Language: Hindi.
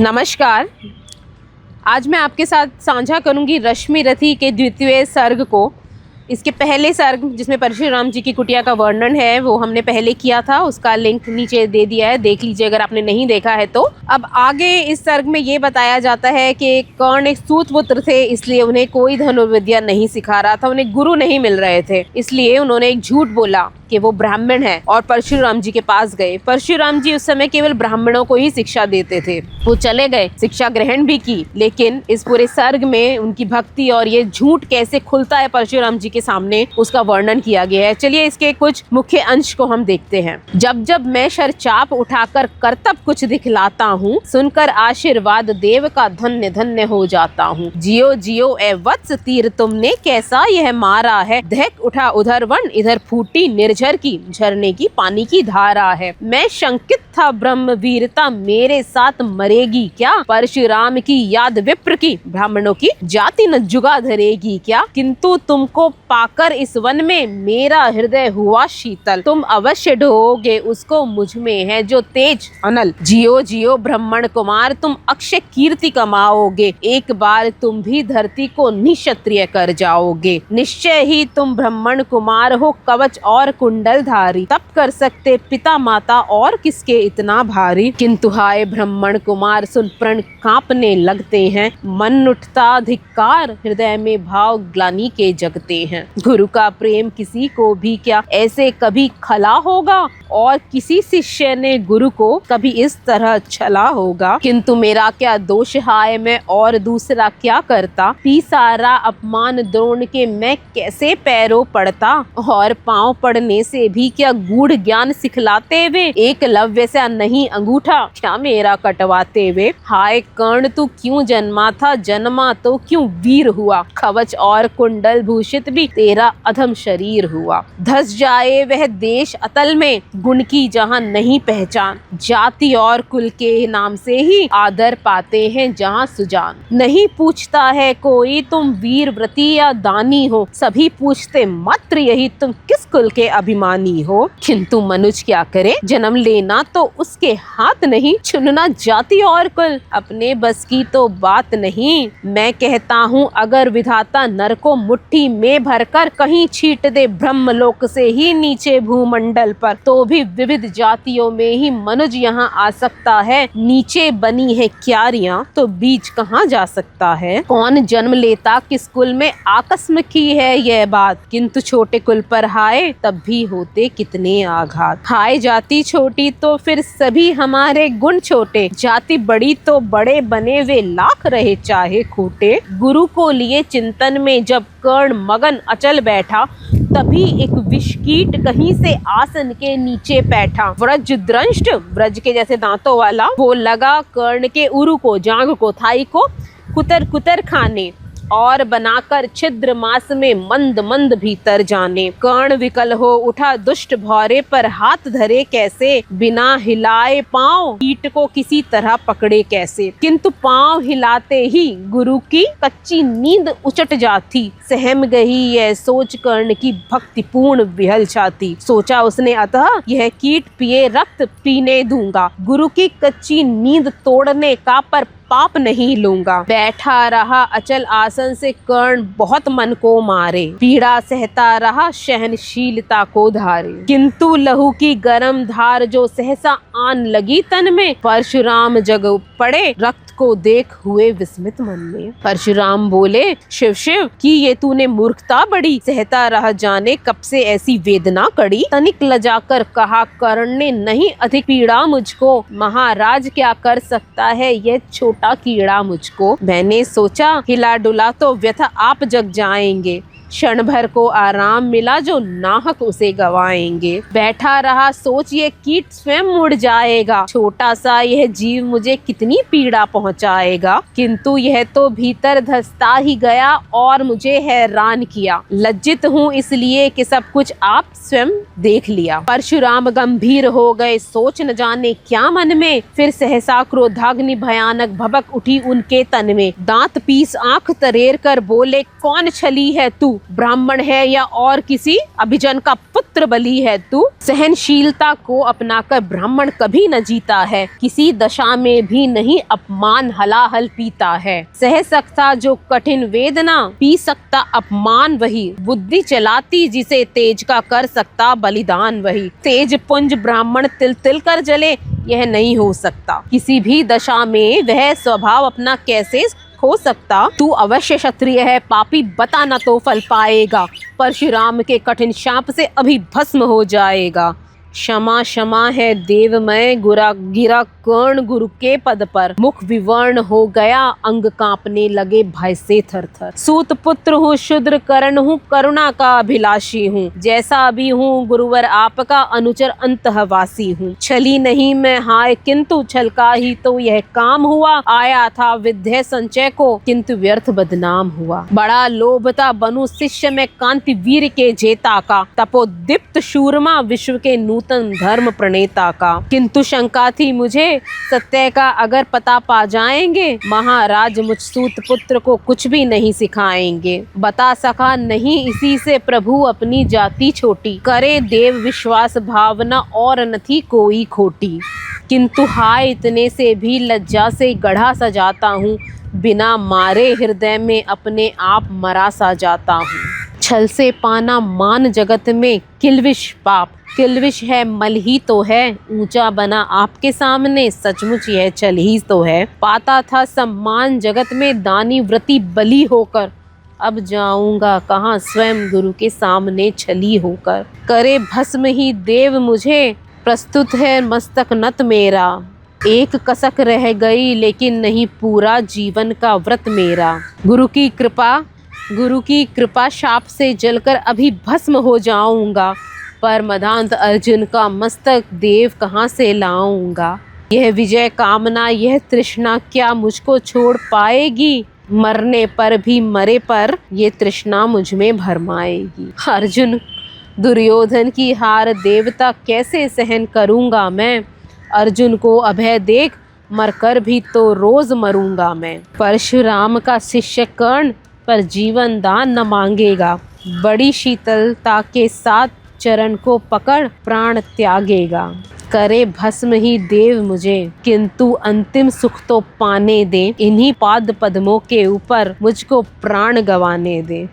नमस्कार। आज मैं आपके साथ साझा करूंगी रश्मि रथी के द्वितीय सर्ग को। इसके पहले सर्ग जिसमें परशुराम जी की कुटिया का वर्णन है वो हमने पहले किया था, उसका लिंक नीचे दे दिया है, देख लीजिए अगर आपने नहीं देखा है तो। अब आगे इस सर्ग में ये बताया जाता है कि कर्ण एक सूतपुत्र थे, इसलिए उन्हें कोई धनुर्विद्या नहीं सिखा रहा था, उन्हें गुरु नहीं मिल रहे थे, इसलिए उन्होंने एक झूठ बोला कि वो ब्राह्मण है और परशुराम जी के पास गए। परशुराम जी उस समय केवल ब्राह्मणों को ही शिक्षा देते थे। वो चले गए, शिक्षा ग्रहण भी की, लेकिन इस पूरे सर्ग में उनकी भक्ति और ये झूठ कैसे खुलता है परशुराम जी के सामने, उसका वर्णन किया गया है। चलिए इसके कुछ मुख्य अंश को हम देखते हैं। जब जब मैं शरचाप उठाकर करतब कुछ दिखलाता हूँ, सुनकर आशीर्वाद देव का धन्य धन्य हो जाता हूँ। जियो जियो ए वत्स तीर तुमने कैसा यह मारा है, धैक उठा उधर वन इधर फूटी निर्झर की झरने की पानी की धारा है। मैं शंकित था ब्रह्म वीरता मेरे साथ मरेगी क्या, परशुराम की याद विप्र की ब्राह्मणों की जाति न जुगा धरेगी क्या, किंतु तुमको पाकर इस वन में मेरा हृदय हुआ शीतल, तुम अवश्य ढोगे उसको मुझ में है जो तेज अनल। जियो जियो ब्राह्मण कुमार तुम अक्षय कीर्ति कमाओगे, एक बार तुम भी धरती को निक्षत्रिय कर जाओगे। निश्चय ही तुम ब्राह्मण कुमार हो कवच और कुंडल धारी, तप कर सकते पिता माता और किसके इतना भारी, किंतु हाय ब्राह्मण कुमार सुन प्रण कांपने लगते हैं, मन उठता धिक्कार हृदय में भाव ग्लानि के जगते हैं। गुरु का प्रेम किसी को भी क्या ऐसे कभी खला होगा, और किसी शिष्य ने गुरु को कभी इस तरह छला होगा, किंतु मेरा क्या दोष हाय मैं और दूसरा क्या करता, पी सारा अपमान द्रोण के मैं कैसे पैरों पड़ता, और पांव पड़ने से भी क्या गूढ़ ज्ञान सिखलाते वे, एकलव्य सा नहीं अंगूठा क्या मेरा कटवाते वे। हाय कर्ण तू क्यों जन्मा था, जन्मा तो क्यों वीर हुआ, कवच और कुंडल भूषित भी तेरा अधम शरीर हुआ। धस जाए वह देश अतल में गुण की जहाँ नहीं पहचान, जाति और कुल के नाम से ही आदर पाते हैं जहाँ सुजान। नहीं पूछता है कोई तुम वीर व्रती या दानी हो, सभी पूछते मात्र यही तुम किस कुल के अभिमानी हो, किंतु मनुष्य क्या करे जन्म लेना तो उसके हाथ नहीं, चुनना जाति और कुल अपने बस की तो बात नहीं। मैं कहता हूँ अगर विधाता नर को मुट्ठी में भरकर कहीं छीट दे ब्रह्मलोक से ही नीचे भूमंडल पर, तो भी विविध जातियों में ही मनुज यहाँ आ सकता है। नीचे बनी है क्यारियां तो बीज कहाँ जा सकता है, कौन जन्म लेता किस कुल में आकस्म की है यह बात, किंतु छोटे कुल पर हाय तब भी होते कितने आघात। हाय जाति छोटी तो फिर सभी हमारे गुण छोटे, जाति बड़ी तो बड़े बने वे लाख रहे चाहे खोटे। गुरु को लिए चिंतन में जब कर्ण मगन अचल बैठा, तभी एक विषकीट कहीं से आसन के नीचे बैठा, व्रज द्रंष्ट व्रज के जैसे दांतों वाला, वो लगा कर्ण के उरु को जांघ को थाई को कुतर कुतर खाने, और बनाकर छिद्र मास में मंद मंद भीतर जाने। कर्ण विकल हो उठा दुष्ट भौरे पर हाथ धरे कैसे, बिना हिलाए पांव कीट को किसी तरह पकड़े कैसे, किंतु पांव हिलाते ही गुरु की कच्ची नींद उचट जाती। सहम गई यह सोच कर्ण की भक्तिपूर्ण विहल छाती, सोचा उसने अतः यह कीट पिए रक्त पीने दूंगा, गुरु की कच्ची नींद तोड़ने का पर पाप नहीं लूंगा। बैठा रहा अचल आसन से कर्ण बहुत मन को मारे, पीड़ा सहता रहा सहनशीलता को धारे, किंतु लहू की गरम धार जो सहसा आन लगी तन में, परशुराम जग पड़े रक्त को देख हुए विस्मित मन में। परशुराम बोले शिव शिव की ये तूने मूर्खता बड़ी, सहता रह जाने कब से ऐसी वेदना कड़ी। तनिक लजाकर कहा कर्ण ने नहीं अधिक पीड़ा मुझको, महाराज क्या कर सकता है यह छोटा कीड़ा मुझको। मैंने सोचा हिला डुला तो व्यथा आप जग जाएंगे, क्षण भर को आराम मिला जो नाहक उसे गवाएंगे। बैठा रहा सोच ये कीट स्वयं मुड़ जाएगा, छोटा सा यह जीव मुझे कितनी पीड़ा पहुंचाएगा, किंतु यह तो भीतर धंसता ही गया और मुझे हैरान किया। लज्जित हूँ इसलिए कि सब कुछ आप स्वयं देख लिया। परशुराम गंभीर हो गए सोच न जाने क्या मन में, फिर सहसा क्रोधाग्नि भयानक भभक उठी उनके तन में। दांत पीस आंख तरेर कर बोले कौन छली है तू, ब्राह्मण है या और किसी अभिजन का पुत्र बलि है तू। सहनशीलता को अपनाकर ब्राह्मण कभी न जीता है, किसी दशा में भी नहीं अपमान हलाहल पीता है। सह सकता जो कठिन वेदना, पी सकता अपमान वही, बुद्धि चलाती जिसे तेज का कर सकता बलिदान वही। तेज पुंज ब्राह्मण तिल तिल कर जले, यह नहीं हो सकता, किसी भी दशा में वह स्वभाव अपना कैसे हो सकता। तू अवश्य क्षत्रिय है, पापी बता न तो फल पाएगा, परशुराम के कठिन शाप से अभी भस्म हो जाएगा। क्षमा क्षमा है देवमय, गिरा कर्ण गुरु के पद पर, मुख विवर्ण हो गया, अंग कांपने लगे भय से थर थर। सूत पुत्र हूँ, शूद्र कर्ण हूँ, करुणा का अभिलाषी हूँ, जैसा भी हूँ गुरुवर आपका अनुचर अंतःवासी हूँ। छली नहीं मैं हाय किंतु छल का ही तो यह काम हुआ, आया था विद्या संचय को किंतु व्यर्थ बदनाम हुआ। बड़ा लोभ था बनु शिष्य में कांति वीर के जेता का, तपोदीप्त शूरमा विश्व के नूतन धर्म प्रणेता का। किंतु शंका थी मुझे सत्य का अगर पता पा जाएंगे, महाराज मुझ सूत पुत्र को कुछ भी नहीं सिखाएंगे। बता सका नहीं इसी से प्रभु अपनी जाति छोटी, करे देव विश्वास भावना और न थी कोई खोटी। किंतु हाय इतने से भी लज्जा से गढ़ा सजाता हूँ, बिना मारे हृदय में अपने आप मरा सा जाता हूँ। छल से पाना मान जगत में किल्विश पाप, किल्विश है मल ही तो है, ऊंचा बना आपके सामने सचमुच यह चल ही तो है। पाता था सम्मान जगत में दानी व्रती बली होकर, अब जाऊंगा कहाँ स्वयं गुरु के सामने छली होकर। करे भस्म ही देव मुझे, प्रस्तुत है मस्तक नत मेरा, एक कसक रह गई लेकिन नहीं पूरा जीवन का व्रत मेरा। गुरु की कृपा शाप से जलकर अभी भस्म हो जाऊंगा, पर मदांत अर्जुन का मस्तक देव कहाँ से लाऊंगा। यह विजय कामना यह तृष्णा क्या मुझको छोड़ पाएगी, मरने पर भी मरे पर ये तृष्णा मुझ में भरमाएगी। अर्जुन दुर्योधन की हार देवता कैसे सहन करूंगा मैं, अर्जुन को अभय देख मरकर भी तो रोज मरूंगा मैं। परशुराम का शिष्य कर्ण पर जीवन दान न मांगेगा, बड़ी शीतलता के साथ चरण को पकड़ प्राण त्यागेगा। करे भस्म ही देव मुझे, किंतु अंतिम सुख तो पाने दे, इन्हीं पाद पद्मों के ऊपर मुझको प्राण गंवाने दे।